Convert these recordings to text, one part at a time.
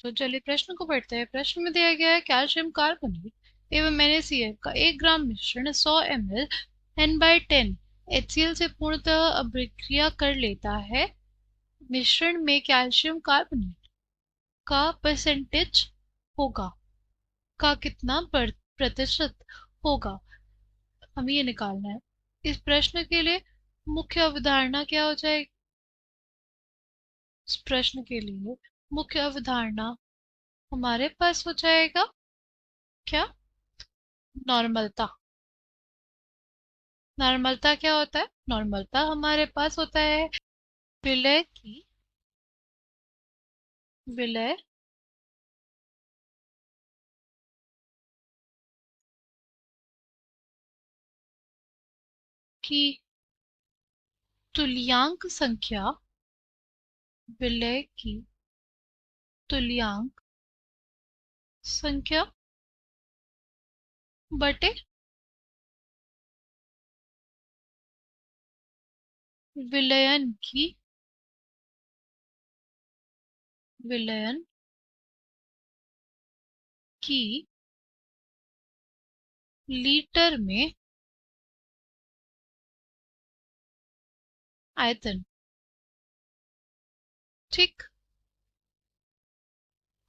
तो चलिए प्रश्न को पढ़ते हैं। प्रश्न में दिया गया है कैल्शियम कार्बोनेट एवं NaCl का 1 ग्राम मिश्रण 100 ml N/10 HCl से पूर्णतः अभिक्रिया कर लेता है। मिश्रण में कैल्शियम कार्बोनेट का परसेंटेज होगा, का कितना प्रतिशत होगा, हमें ये निकालना है। इस प्रश्न के लिए मुख्य अवधारणा क्या हो जाएगी? इस प्रश्न के लिए मुख्य अवधारणा हमारे पास हो जाएगा क्या? नॉर्मलता। नॉर्मलता क्या होता है? नॉर्मलता हमारे पास होता है विलय की विलय की तुल्यांक संख्या, विलय की तुल्यांक संख्या बटे विलयन की विलयन की लीटर में आयतन। ठीक।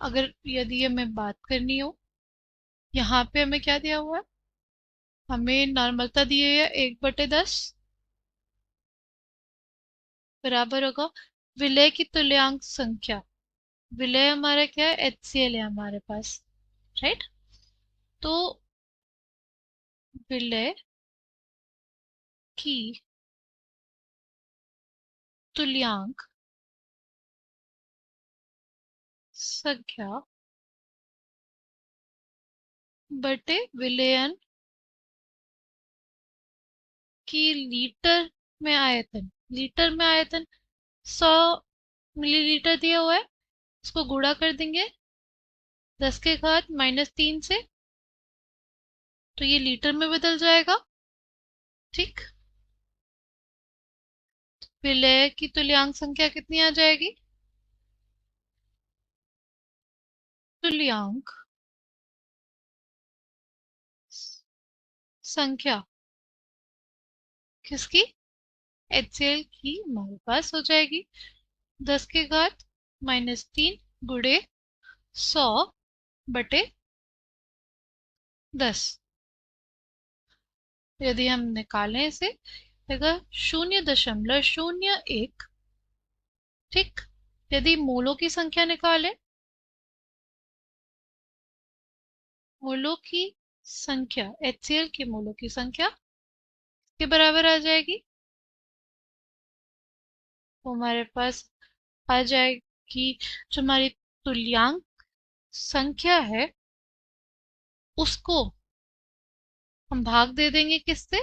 अगर यदि हमें बात करनी हो, यहाँ पे हमें क्या दिया हुआ है? हमें नॉर्मलता दी है 1/10 बराबर होगा विलय की तुल्यांक संख्या। विलय हमारा क्या है? HCl है हमारे पास, राइट। तो विलय की तुल्यांक संख्या बटे विलयन की लीटर में आयतन। लीटर में आयतन 100 मिलीलीटर दिया हुआ है, इसको गुणा कर देंगे 10⁻³ से, तो ये लीटर में बदल जाएगा। ठीक। विलय की तुल्यांक संख्या कितनी आ जाएगी? तुल्यांक संख्या किसकी? HCl की हमारे पास हो जाएगी 10⁻³ गुणे 100/10। यदि हम निकालें इसे, अगर 0.01। ठीक। यदि मोलों की संख्या निकालें, मोलों की संख्या, HCl की मोलों की संख्या के बराबर आ जाएगी। वो हमारे पास आ जाएगी, जो हमारी तुल्यांक संख्या है उसको हम भाग दे देंगे किससे?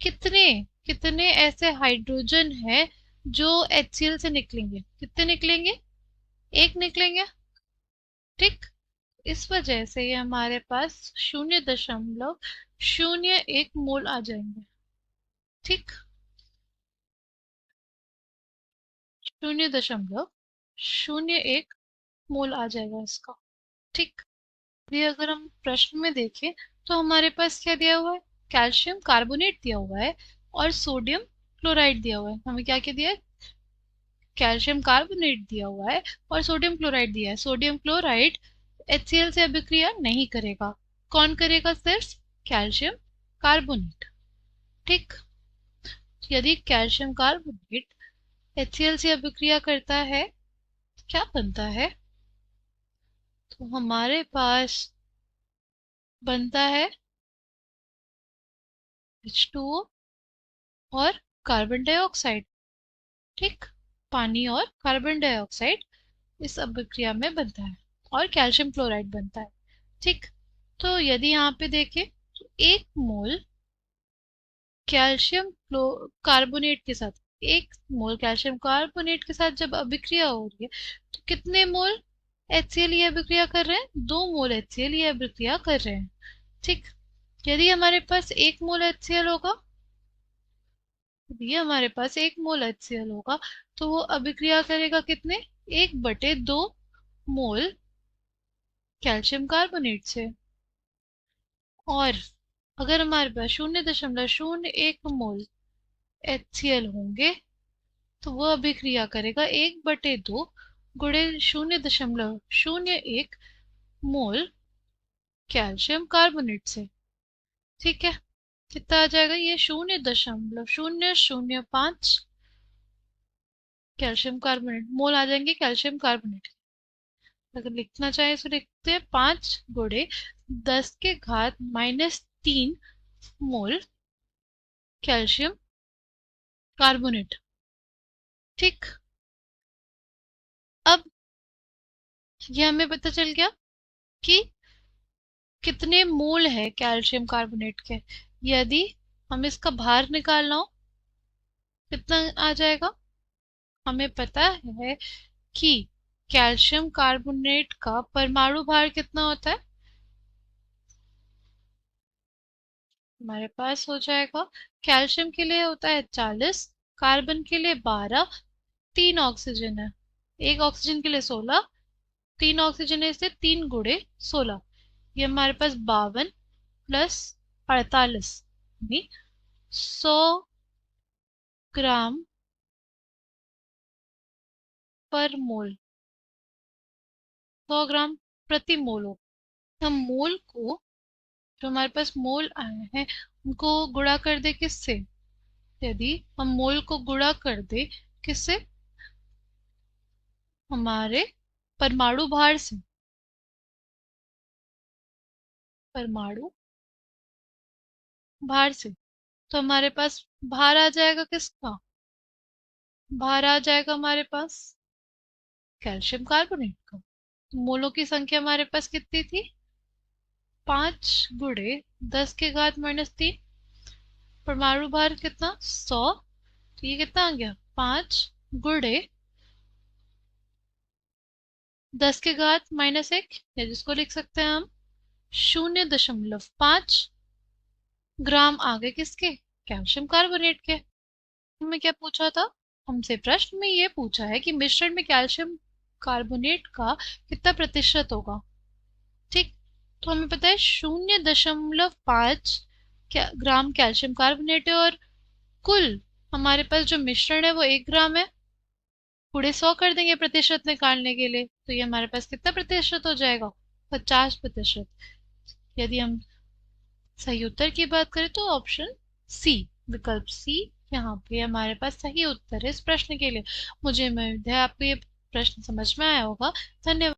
कितने कितने ऐसे हाइड्रोजन है जो HCl से निकलेंगे? कितने निकलेंगे? 1 निकलेंगे। ठीक। इस वजह से ये हमारे पास 0.01 मोल आ जाएंगे। ठीक। 0.01 मोल आ जाएगा इसका। ठीक। ये अगर हम प्रश्न में देखें तो हमारे पास क्या दिया हुआ है? कैल्शियम कार्बोनेट दिया हुआ है और सोडियम क्लोराइड दिया हुआ है। हमें क्या क्या दिया है? कैल्शियम कार्बोनेट दिया हुआ है और सोडियम क्लोराइड दिया है। सोडियम क्लोराइड HCl से अभिक्रिया नहीं करेगा। कौन करेगा? सिर्फ कैल्शियम कार्बोनेट। ठीक। यदि कैल्शियम कार्बोनेट HCl से अभिक्रिया करता है, क्या बनता है? तो हमारे पास बनता है H2O और कार्बन डाइऑक्साइड। ठीक। पानी और कार्बन डाइऑक्साइड इस अभिक्रिया में बनता है और कैल्शियम क्लोराइड बनता है। ठीक। तो यदि यहाँ पे देखें तो 1 मोल कैल्शियम कार्बोनेट के साथ, 1 मोल कैल्शियम कार्बोनेट के साथ जब अभिक्रिया हो रही है तो कितने मोल HCl ये अभिक्रिया कर रहे हैं? 2 मोल HCl ये अभिक्रिया कर रहे हैं। ठीक। यदि हमारे पास 1 मोल HCl होगा, ये हमारे पास 1 मोल HCl होगा, तो वो अभिक्रिया करेगा कितने? 1/2 मोल कैल्शियम कार्बोनेट से। और अगर हमारे पास 0.01 मोल HCl होंगे तो वह अभिक्रिया करेगा 1/2 गुणे 0.01 मोल कैल्शियम कार्बोनेट से। ठीक है, कितना आ जाएगा ये? 0.005 कैल्शियम कार्बोनेट मोल आ जाएंगे कैल्शियम कार्बोनेट। अगर लिखना चाहे तो लिखते हैं 5 × 10⁻³ मोल कैल्शियम कार्बोनेट। ठीक, अब ये हमें पता चल गया कि कितने मोल है कैल्शियम कार्बोनेट के। यदि हम इसका भार निकालना हो कितना आ जाएगा? हमें पता है कि कैल्शियम कार्बोनेट का परमाणु भार कितना होता है। हमारे पास हो जाएगा, कैल्शियम के लिए होता है 40, कार्बन के लिए 12, 3 ऑक्सीजन है, एक ऑक्सीजन के लिए 16, 3 ऑक्सीजन है इससे 3 गुणे 16, ये हमारे पास 52 प्लस 48 यानी 100 ग्राम पर मोल, 100 ग्राम प्रति मोल हो। हम मोल को, जो हमारे पास मोल आए हैं उनको गुणा कर दे किससे? यदि हम मोल को गुणा कर दे किससे? हमारे परमाणु भार से। परमाणु भार से तो हमारे पास भार आ जाएगा किसका? भार आ जाएगा हमारे पास कैल्शियम कार्बोनेट का। तो मोलों की संख्या हमारे पास कितनी थी? 5 × 10⁻³ परमाणु भार कितना? 100। तो ये कितना आ गया? 5 × 10⁻⁻1, या जिसको लिख सकते हैं हम 0.5 ग्राम आ गए किसके? कैल्शियम कार्बोनेट के। हमें क्या पूछा था? हमसे प्रश्न में ये पूछा है कि मिश्रण में कैल्शियम कार्बोनेट का कितना प्रतिशत होगा। ठीक, तो हमें पता है 0.5 ग्राम कैल्शियम कार्बोनेट है और कुल हमारे पास जो मिश्रण है वो 1 ग्राम है। पूरे 100 कर देंगे प्रतिशत निकालने के लिए, तो ये हमारे पास कितना प्रतिशत हो जाएगा? 50%। यदि हम सही उत्तर की बात करें तो ऑप्शन सी, विकल्प सी यहाँ पे हमारे पास सही उत्तर है इस प्रश्न के लिए। मुझे उम्मीद है आपको ये प्रश्न समझ में आया होगा। धन्यवाद।